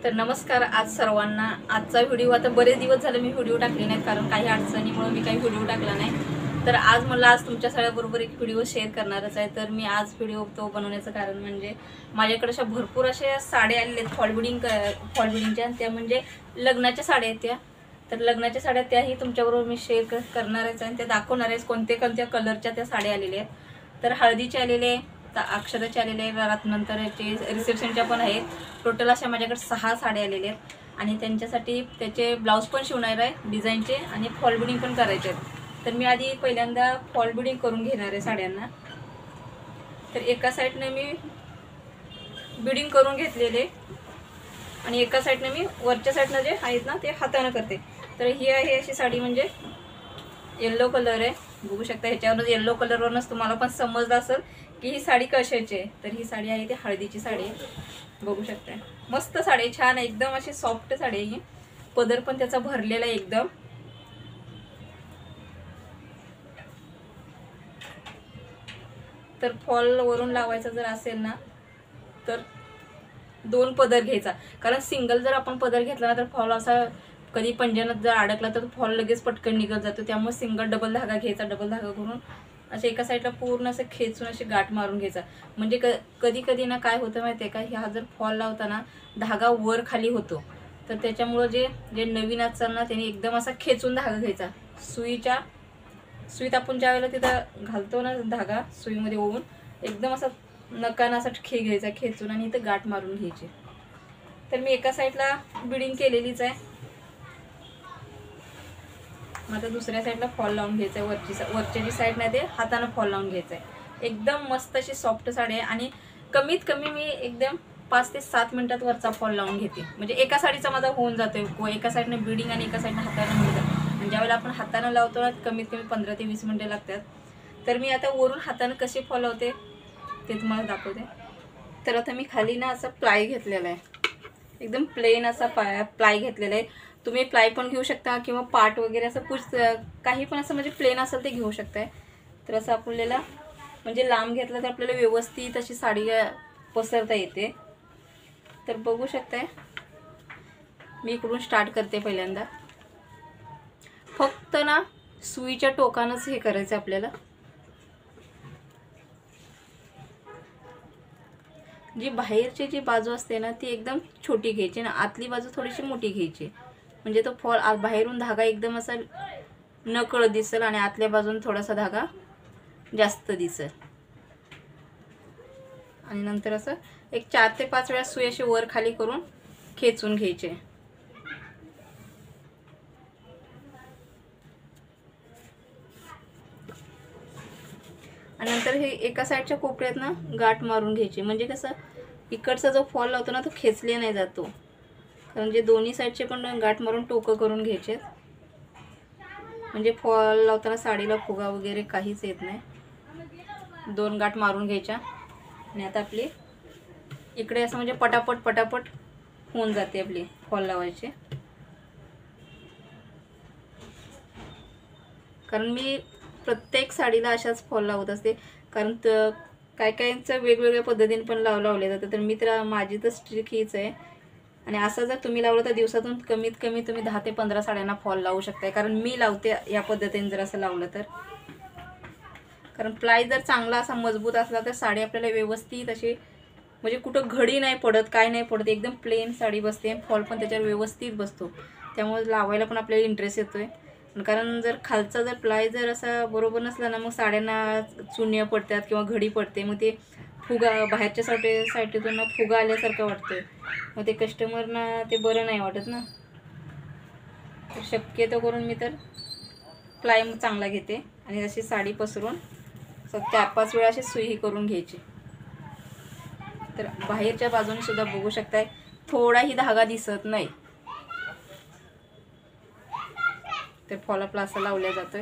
तर नमस्कार आज सर्वांना। आजचा व्हिडिओ आता बरेच दिवस झाले मी व्हिडिओ टाकले नाहीत कारण काही अडचणीमुळे मी काही व्हिडिओ टाकला नाही। तर आज मला तुमच्या सगळ्याबरोबर एक व्हिडिओ शेअर करणारच आहे। तर मी आज व्हिडिओ तो बनवण्याचं कारण म्हणजे माझ्याकडे अशा भरपूर अशा साड्या आलेल्या आहेत फॉल बिडिंगच्या, त्या म्हणजे लग्नाच्या साड्या आहेत त्या। तर लग्नाच्या साड्या त्याही तुमच्याबरोबर मी शेअर करणारच आहे, त्या दाखवणार आहे कोणत्या कोणत्या कलरच्या त्या साड्या आलेल्या आहेत। तर हळदीचे आलेले, अक्षराचे आलेले, नंतर रिसेप्शनच्या पण आहेत। टोटल अशा माझ्याकडे 6 साड्या आलेल्या आहेत आणि त्यांच्यासाठी त्याचे ब्लाऊज पण शिवणार आहे डिझाईनचे आणि फॉल बिडिंग पण करायचे आहेत। तर मी आधी पहिल्यांदा फॉल बिडिंग करून घेणार आहे साड्यांना। तर एका साईडने मी बिडिंग करून घेतलेले आणि एका साईडने मी वरच्या साईडने जे आहेत ना ते हाताने करते। तर ही आहे अशी साडी, म्हणजे येल्लो कलर आहे, बघू शकता ह्याच्यावरच येल्लो कलरवरच तुम्हाला पण समजलं असेल की ही साडी कशाची आहे। तर ही साडी आहे ती हळदीची साडी आहे, बघू शकता। मस्त साडी, छान आहे, एकदम अशी सॉफ्ट साडी आहे। पदर पण त्याचा भरलेला आहे एकदम। तर फॉल वरून लावायचा जर असेल ना तर 2 पदर घ्यायचा, कारण सिंगल जर आपण पदर घेतला ना तर फॉल असा कधी पंजनात जर अडकला तर फॉल लगेच पटकन निघत जातो। त्यामुळे सिंगल डबल धागा घ्यायचा, डबल धागा करून असे एका साईडला पूर्ण असं खेचून अशी गाठ मारून घ्यायचा। म्हणजे कधी कधी ना काय होतं माहिती आहे का, ह्या जर फॉल लावताना धागा वर खाली होतो, तर त्याच्यामुळे जे नवीन असतात ना त्याने एकदम असा खेचून धागा घ्यायचा। सुईत आपण ज्या वेळेला तिथं घालतो ना धागा सुईमध्ये ओवून एकदम असा नकाना असा घ्यायचा खेचून आणि इथं गाठ मारून घ्यायची। तर मी एका साईडला बिडिंग केलेलीच आहे, आता दुसऱ्या साईडला फॉल लावून घ्यायचा आहे। वरच्या जी साईड नाही ते हाताने फॉल लावून घ्यायचा आहे। एकदम मस्त अशी सॉफ्ट साडी आहे आणि कमीत कमी मी एकदम 5 ते 7 मिनिटात वरचा फॉल लावून घेते, म्हणजे एका साडीचा माझा होऊन जातोय। एका साईडने बिडिंग आणि एका साईडने हाताने होऊन जातं। आणि ज्यावेळेला आपण हाताने लावतो ना कमीत कमी 15 ते 20 मिनिटे लागतात। तर मी आता वरून हाताने कशी फॉल लावते ते तुम्हाला दाखवते। तर आता मी खाली ना असं प्लाय घेतलेला आहे, एकदम प्लेन असा प्लाय घेतलेला आहे। तुम्ही प्लाय पण घेऊ शकता किंवा पाट वगैरे असं काही पण असं म्हणजे प्लेन असेल ते घेऊ शकताय। तर असं आपल्याला म्हणजे लांब घेतलं तर आपल्याला व्यवस्थित अशी साडी पसरता येते। तर बघू शकताय मी इकडून स्टार्ट करते। पहिल्यांदा फक्त ना सुईच्या टोकानच हे करायचं आपल्याला। जी बाहेरची जी बाजू असते ना ती एकदम छोटी घ्यायची ना आतली बाजू थोडीशी मोठी घ्यायची, म्हणजे तो फॉल बाहेरून धागा एकदम असा नकळत दिसेल आणि आतल्या बाजून थोडासा धागा जास्त दिसेल। आणि नंतर असं एक 4 ते 5 वेळा सुई अशी वर खाली करून खेचून घ्यायचे। आणि नंतर हे एका साईडच्या कोपऱ्यात ना गाठ मारून घ्यायची, म्हणजे कसं इकडचा जो फॉल लावतो ना तो खेचले नाही जातो, कारण जे दोन्ही साईडचे पण गाठ मारून टोकं करून घ्यायचे, म्हणजे फॉल लावताना साडीला फुगा वगैरे काहीच येत नाही। 2 गाठ मारून घ्यायच्या आणि आता आपली इकडे असं म्हणजे पटापट होऊन जाते आपली फॉल लावायची। कारण मी प्रत्येक साडीला अशाच फॉल लावत असते, कारण काय काहींचं वेगवेगळ्या पद्धतीने पण लावले जातं। तर मी तर माझी तर स्ट्रिक हीच आहे। आणि असं जर तुम्ही लावलं तर दिवसातून कमीत कमी तुम्ही 10 ते 15 साड्यांना फॉल लावू शकताय, कारण मी लावते या पद्धतीने जर असं लावलं तर। कारण प्लाय जर चांगला असा मजबूत असला तर साडी आपल्याला व्यवस्थित अशी म्हणजे कुठं घडी नाही पडत, काय नाही पडत, एकदम प्लेन साडी बसते। फॉल पण त्याच्यावर व्यवस्थित बसतो, त्यामुळे लावायला पण आपल्याला इंटरेस्ट येतोय। कारण जर खालचा जर प्लाय जर असा बरोबर नसला ना मग साड्यांना चुन्या पडतात किंवा घडी पडते, मग ते फुगा बाहेरच्या साईडतून ना फुगा आल्यासारखं वाटतंय, मग ते कस्टमरना ते बरं नाही वाटत ना। तर शक्यतो करून मी तर प्लाय चांगला घेते आणि अशी साडी पसरून 4-5 वेळा अशी सुई करून घ्यायची। तर बाहेरच्या बाजूने सुद्धा बघू शकताय थोडाही धागा दिसत नाही, तर फॉल आपला असा लावला जातोय।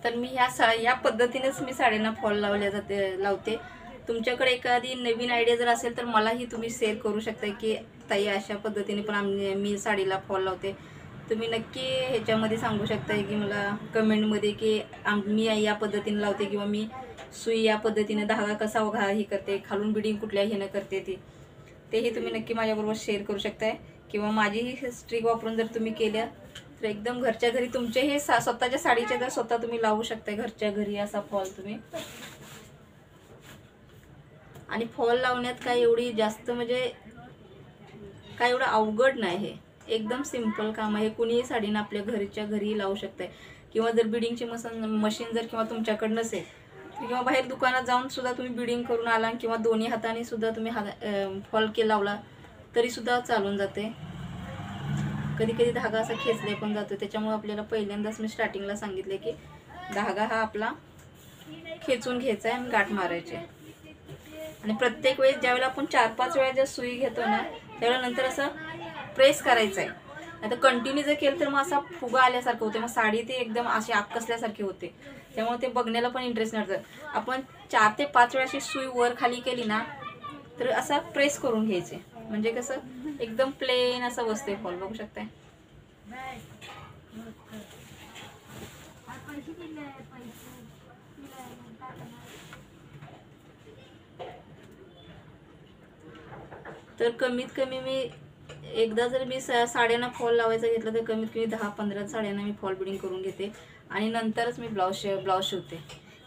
तर मी या पद्धतीनेच मी साडींना फॉल लावते। तुमच्याकडे एखादी नवीन आयडिया जर असेल तर मलाही तुम्ही शेअर करू शकता की ताई अशा पद्धतीने पण मी साडीला फॉल लावते। तुम्ही नक्की ह्याच्यामध्ये सांगू शकता की मला कमेंटमध्ये की मी या पद्धतीने लावते किंवा मी सुई या पद्धतीने धागा कसा हे करते, खालून बिडिंग कुठल्या ह्यानं करते तेही तुम्ही नक्की माझ्याबरोबर शेअर करू शकताय. किंवा माझी ही ट्रिक वापरून जर तुम्ही केल्या तर एकदम घरच्या घरी तुमचे हे स्वतःच्या साडीचे जर स्वतः तुम्ही लावू शकताय घरच्या घरी असा फॉल तुम्ही. आणि फॉल लावण्यात काय एवढी जास्त म्हणजे काय एवढं अवघड नाही, हे एकदम सिंपल काम आहे. कुणीही साडीनं आपल्या घरच्या घरी लावू शकताय. किंवा जर बिडिंगची मशीन जर किंवा तुमच्याकडे नसेल किंवा बाहेर दुकानात जाऊन सुद्धा तुम्ही बिडिंग करून आला किंवा दोन्ही हाताने सुद्धा तुम्ही फॉल लावला तरी सुद्धा चालून जाते. कधी कधी धागा असा खेचले पण जातो. त्याच्यामुळे आपल्याला पहिल्यांदाच मी स्टार्टिंगला सांगितले की धागा हा आपला खेचून घ्यायचा आहे आणि गाठ मारायची. आणि प्रत्येक वेळेस ज्यावेळेला आपण 4-5 वेळा जर सुई घेतो ना त्यावेळेला नंतर असं प्रेस करायचं आहे. नाही तर कंटिन्यू जर केलं तर मग असा फुगा आल्यासारखं होते, मग साडी ते एकदम अशी आकसल्यासारखी होते. त्यामुळे ते बघण्याला पण इंटरेस्ट नसतं. आपण 4 ते 5 वेळा अशी सुई वर खाली केली ना तर असा प्रेस करून घ्यायचे, म्हणजे कसं एकदम प्लेन असं बसते फॉल. बघू शकताय. तर कमीत कमी मी एकदा जर मी साड्यांना फॉल लावायचा घेतला तर कमीत कमी 10-15 साड्यांना मी फॉल बिडिंग करून घेते आणि नंतरच मी ब्लाऊज शिवते.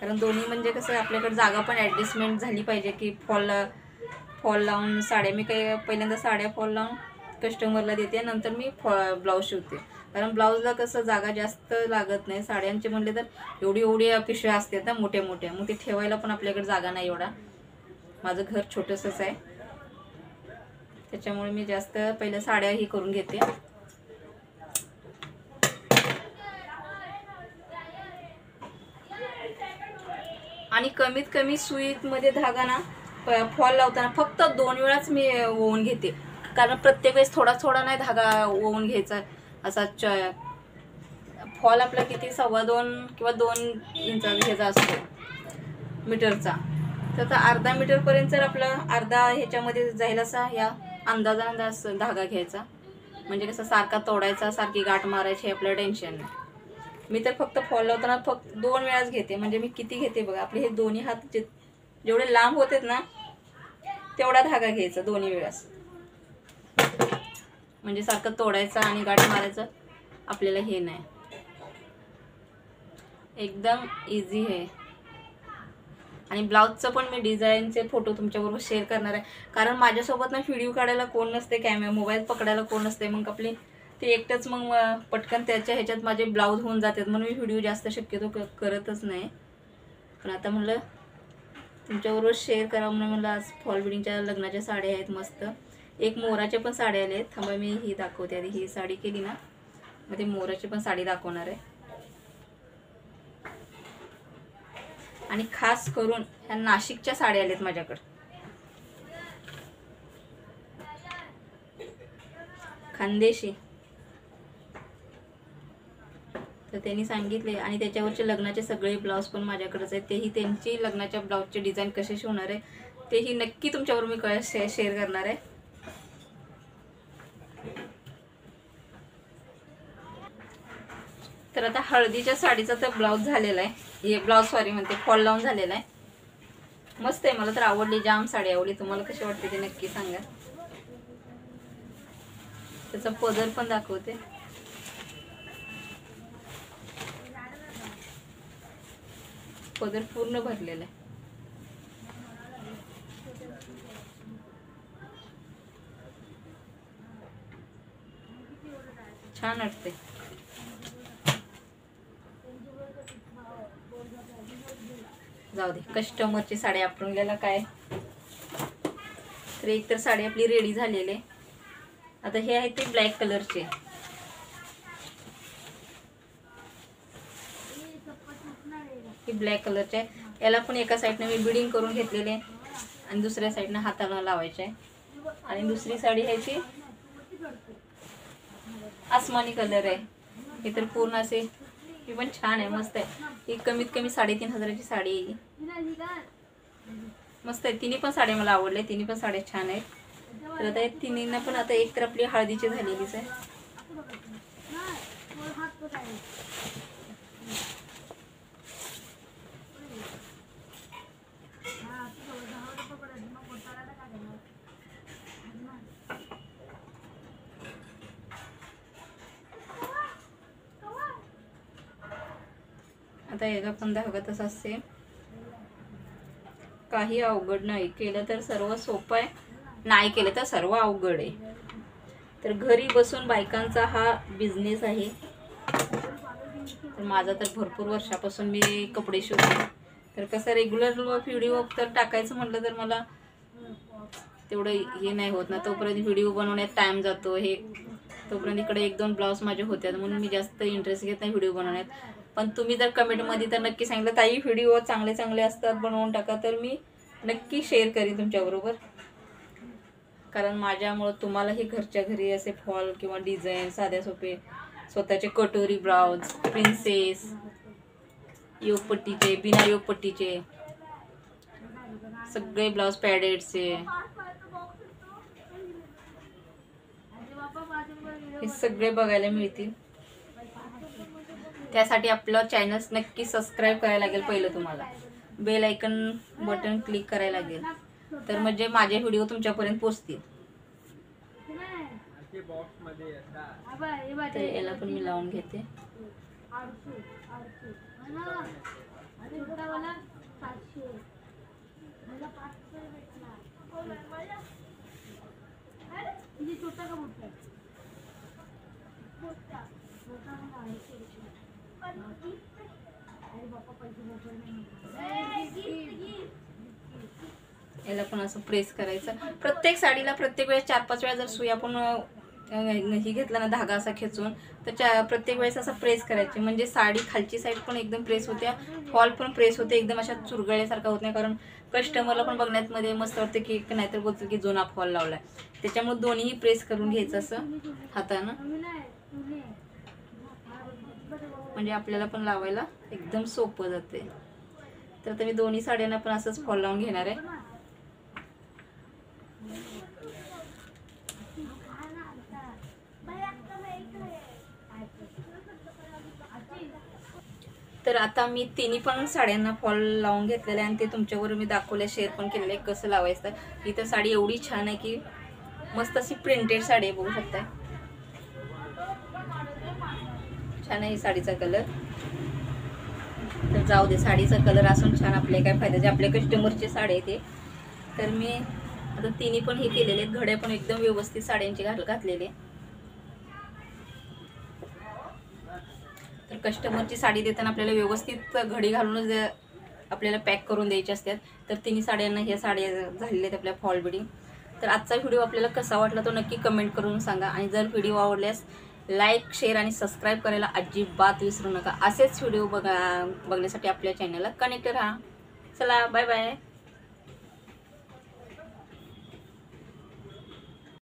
कारण दोन्ही म्हणजे कसं आपल्याकडे जागा पण ॲडजस्टमेंट झाली पाहिजे की फॉल लावून साड्या मी काही पहिल्यांदा साड्या फॉल लावून कस्टमरला देते, नंतर मी ब्लाऊज शिवते. कारण ब्लाऊजला कसं जागा जास्त लागत नाही. साड्यांचे म्हणले तर एवढी पिशव्या असतात ना मोठ्या, मग ते ठेवायला पण आपल्याकडे जागा नाही एवढा. माझं घर छोटंसंच आहे त्याच्यामुळे मी जास्त पहिल्या साड्या ही करून घेते. आणि कमीत कमी सुईमध्ये धागा ना फॉल लावताना फक्त 2 वेळाच मी ओवून घेते. कारण प्रत्येक वेळेस थोडा नाही धागा ओवून घ्यायचा. असा फॉल आपला किती 2.25 किंवा 2 इंच ह्याचा असतो मीटरचा. तर आता अर्धा मीटरपर्यंत जर आपला अर्धा ह्याच्यामध्ये जाईल असा या अंदाज धागा घ्यायचा, म्हणजे कसं सारखा तोडायचा सारखी गाठ मारायची आपलं टेन्शन नाही. मी तर फक्त फॉल लावताना फक्त 2 वेळाच घेते. म्हणजे मी किती घेते बघा, आपले हे दोन्ही हात जेवढे लांब होतेत ना तेवढा धागा घ्यायचा दोन्ही वेळास, म्हणजे सारखं तोडायचं आणि गाठ मारायचं आपल्याला हे नाही. एकदम इझी आहे. आणि ब्लाऊजचं पण मी डिझाईनचे फोटो तुमच्याबरोबर शेअर करणार आहे. कारण माझ्यासोबत ना व्हिडिओ काढायला कोण नसते, मोबाईल पकडायला कोण नसते. मग आपले ते एकटंच मग पटकन त्याच्या ह्याच्यात माझे ब्लाऊज होऊन जातात म्हणून मी व्हिडिओ जास्त शक्यतो करतच नाही. पण आता म्हणलं तुमच्याबरोबर शेअर करावं म्हणलं. आज फॉल बिडिंगच्या लग्नाच्या साड्या आहेत मस्त. एक मोराच्या पण साड्या आल्या आहेत. थांबा मी ही दाखवते आधी. ही साडी केली ना मग ते मोराची पण साडी दाखवणार आहे. आणि खास करून ह्या नाशिकच्या साड्या आल्यात माझ्याकडे. खानदेशी तर त्यांनी सांगितले. आणि त्याच्यावरचे लग्नाचे सगळे ब्लाऊज पण माझ्याकडेच आहेत. तेही त्यांची लग्नाच्या ब्लाऊजचे डिझाईन कसे शिवणार आहे तेही नक्की तुमच्याबरोबर मी शेअर करणार आहे. तर आता हळदीच्या साडीचा तर ब्लाऊज झालेला आहे. हे ब्लाऊज म्हणते फॉल लावून झालेला आहे. मस्त आहे. मला तर आवडली, जाम साडी आवडली. तुम्हाला कशी वाटते ते नक्की सांगा. त्याचा पदर पण दाखवते. पदर पूर्ण भरलेला आहे. छान वाटते. जाऊ दे, कस्टमरची साडी आपल्याला काय. तर एक तर साडी आपली रेडी झालेली आहे. आता हे आहे ते ब्लॅक कलरचे. ही ब्लॅक कलरचे आहे. याला पण एका साईडने मी बिडिंग करून घेतलेले आहे आणि दुसऱ्या साईडने हाताला लावायचे आहे. आणि दुसरी साडी ह्याची आसमानी कलर आहे. हे तर पूर्ण असे, ही पण छान आहे, मस्त आहे. ही कमीत कमी 3,500ची साडी आहे. मस्त आहे. तिन्ही पण साड्या मला आवडल्या. तिन्ही पण साड्या छान आहेत. तर आता या तिन्हींना पण आता एक तर आपली हळदीची झालेलीच आहे. आता याचा पण धागा तसाच सेम, काही अवघड नाही, केलं तर सर्व सोपं आहे, नाही केलं तर सर्व अवघड आहे. तर घरी बसून बायकांचा हा बिझनेस आहे. तर माझा तर भरपूर वर्षापासून मी कपडे शिवते. तर कसं रेग्युलर व्हिडिओ तर टाकायचं म्हटलं तर मला तेवढं हे नाही होत ना, तोपर्यंत व्हिडिओ बनवण्यात टाइम जातो, हे तोपर्यंत इकडे 1-2 ब्लाऊज माझे होतात, म्हणून मी जास्त इंटरेस्ट घेत नाही व्हिडिओ बनवण्यात. पण तुम्ही जर कमेंटमध्ये तर नक्की सांगितलं ताई व्हिडिओ चांगले चांगले असतात बनवून टाका, तर मी नक्की शेअर करीन तुमच्याबरोबर. कारण माझ्यामुळं तुम्हालाही घरच्या घरी असे फॉल किंवा डिझाईन साध्या सोपे स्वतःचे कटोरी ब्लाऊज, प्रिन्सेस, योगपट्टीचे, बिना योगपट्टीचे सगळे ब्लाऊज, पॅडेडचे, हे सगळे बघायला मिळतील. त्यासाठी आपलं चॅनल नक्की सबस्क्राईब करायला लागेल. पहिलं तुम्हाला बेल आयकन बटन क्लिक करायला लागेल, तर म्हणजे माझे व्हिडिओ तुमच्यापर्यंत पोहोचतील. तर याला पण मी लावून घेते. याला पण असं प्रेस करायचं. प्रत्येक साडीला प्रत्येक वेळेस 4-5 वेळा जर सुई आपण ही घेतला ना धागा असा खेचून, तर प्रत्येक वेळेस असं प्रेस करायचे, म्हणजे साडी खालची साईड पण एकदम प्रेस होते, फॉल पण प्रेस होते, एकदम अशा चुरगळल्यासारखा होत नाही. कारण कस्टमरला पण बघण्यात मध्ये मस्त वाटतं की नाहीतर बोलतो की जुना फॉल लावलाय. त्याच्यामुळे दोन्हीही प्रेस करून घ्यायचं असं हातानं, म्हणजे आपल्याला पण लावायला एकदम सोपं जाते. तर आता मी दोन्ही साड्यांना पण असंच फॉल लावून घेणार आहे. तर आता मी तिन्ही पण साड्यांना फॉल लावून घेतलेले आहे आणि ते तुमच्यावर मी दाखवले, शेअर पण केलेलं आहे कसं लावायचं. ही तर साडी एवढी छान आहे की मस्त अशी प्रिंटेड साडी आहे, बघू शकताय. छान आहे ही साडीचा कलर. तर जाऊ दे, साडीचा कलर असून छान आपले काय फायद्याचे, आपल्या कस्टमरचे साडी आहे ते. तर मी आता तिन्ही पण हे केलेले आहेत, घड्या पण एकदम व्यवस्थित साड्यांची घातलेले. तर कस्टमरची साडी देताना आपल्याला व्यवस्थित घडी घालूनच आपल्याला पॅक करून द्यायचे असतात. तर तिन्ही साड्यांना ह्या साड्या झालेल्या आहेत आपल्या फॉल बिडिंग. तर आजचा व्हिडिओ आपल्याला कसा वाटला तो नक्की कमेंट करून सांगा. आणि जर व्हिडिओ आवडल्यास लाईक, शेअर आणि सबस्क्राईब करायला अजिबात विसरू नका. असेच व्हिडिओ बघण्यासाठी आपल्या चॅनलला कनेक्ट राहा. चला, बाय बाय.